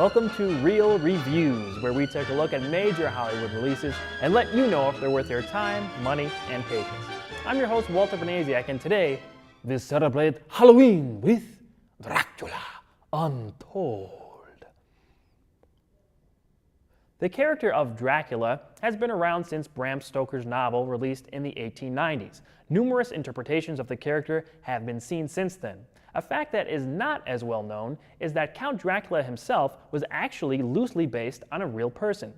Welcome to Real Reviews, where we take a look at major Hollywood releases and let you know if they're worth your time, money, and patience. I'm your host, Walter Banasiak, and today we celebrate Halloween with Dracula Untold. The character of Dracula has been around since Bram Stoker's novel released in the 1890s. Numerous interpretations of the character have been seen since then. A fact that is not as well known is that Count Dracula himself was actually loosely based on a real person.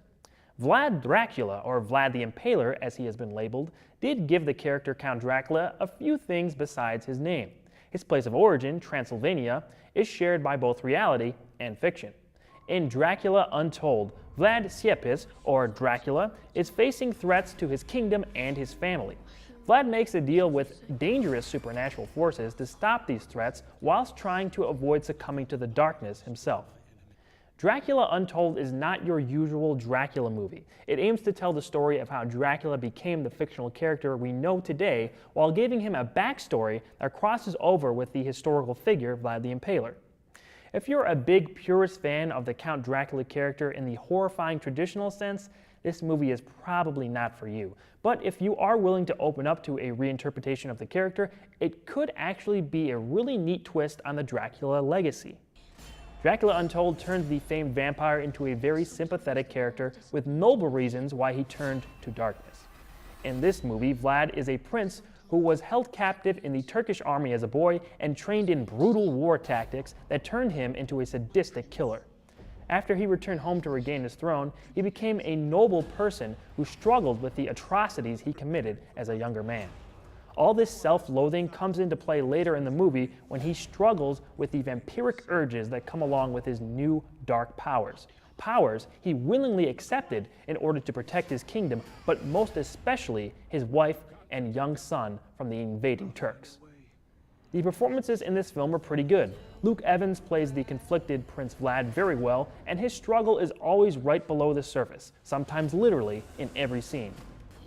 Vlad Dracula, or Vlad the Impaler as he has been labeled, did give the character Count Dracula a few things besides his name. His place of origin, Transylvania, is shared by both reality and fiction. In Dracula Untold, Vlad Tsiepis, or Dracula, is facing threats to his kingdom and his family. Vlad makes a deal with dangerous supernatural forces to stop these threats whilst trying to avoid succumbing to the darkness himself. Dracula Untold is not your usual Dracula movie. It aims to tell the story of how Dracula became the fictional character we know today while giving him a backstory that crosses over with the historical figure Vlad the Impaler. If you're a big purist fan of the Count Dracula character in the horrifying traditional sense, this movie is probably not for you. But if you are willing to open up to a reinterpretation of the character, it could actually be a really neat twist on the Dracula legacy. Dracula Untold turns the famed vampire into a very sympathetic character with noble reasons why he turned to darkness. In this movie, Vlad is a prince who was held captive in the Turkish army as a boy and trained in brutal war tactics that turned him into a sadistic killer. After he returned home to regain his throne, he became a noble person who struggled with the atrocities he committed as a younger man. All this self-loathing comes into play later in the movie when he struggles with the vampiric urges that come along with his new dark powers. Powers he willingly accepted in order to protect his kingdom, but most especially his wife and young son from the invading Turks. The performances in this film are pretty good. Luke Evans plays the conflicted Prince Vlad very well, and his struggle is always right below the surface, sometimes literally in every scene.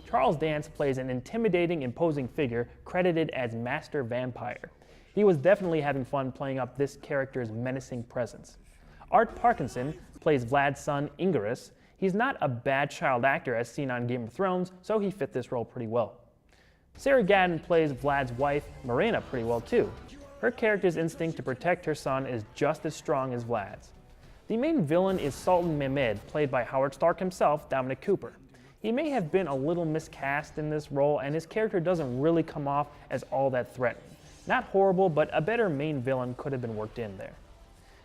Charles Dance plays an intimidating, imposing figure credited as Master Vampire. He was definitely having fun playing up this character's menacing presence. Art Parkinson plays Vlad's son Ingerus. He's not a bad child actor as seen on Game of Thrones, so he fit this role pretty well. Sarah Gadon plays Vlad's wife, Marina, pretty well too. Her character's instinct to protect her son is just as strong as Vlad's. The main villain is Sultan Mehmed, played by Howard Stark himself, Dominic Cooper. He may have been a little miscast in this role, and his character doesn't really come off as all that threatening. Not horrible, but a better main villain could have been worked in there.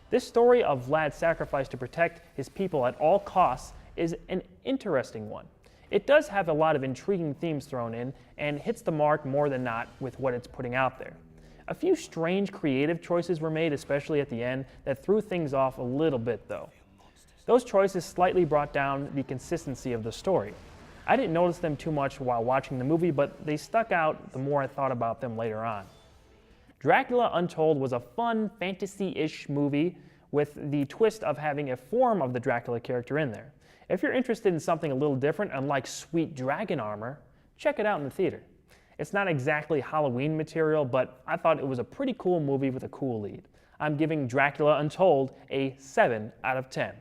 This story of Vlad's sacrifice to protect his people at all costs is an interesting one. It does have a lot of intriguing themes thrown in and hits the mark more than not with what it's putting out there. A few strange creative choices were made, especially at the end, that threw things off a little bit though. Those choices slightly brought down the consistency of the story. I didn't notice them too much while watching the movie, but they stuck out the more I thought about them later on. Dracula Untold was a fun, fantasy-ish movie with the twist of having a form of the Dracula character in there. If you're interested in something a little different, unlike sweet dragon armor, check it out in the theater. It's not exactly Halloween material, but I thought it was a pretty cool movie with a cool lead. I'm giving Dracula Untold a 7 out of 10.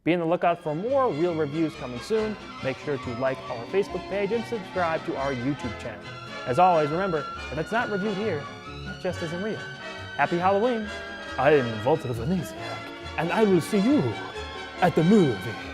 Be on the lookout for more real reviews coming soon. Make sure to like our Facebook page and subscribe to our YouTube channel. As always, remember, if it's not reviewed here, it just isn't real. Happy Halloween! I am Walter Banasiak, and I will see you at the movie.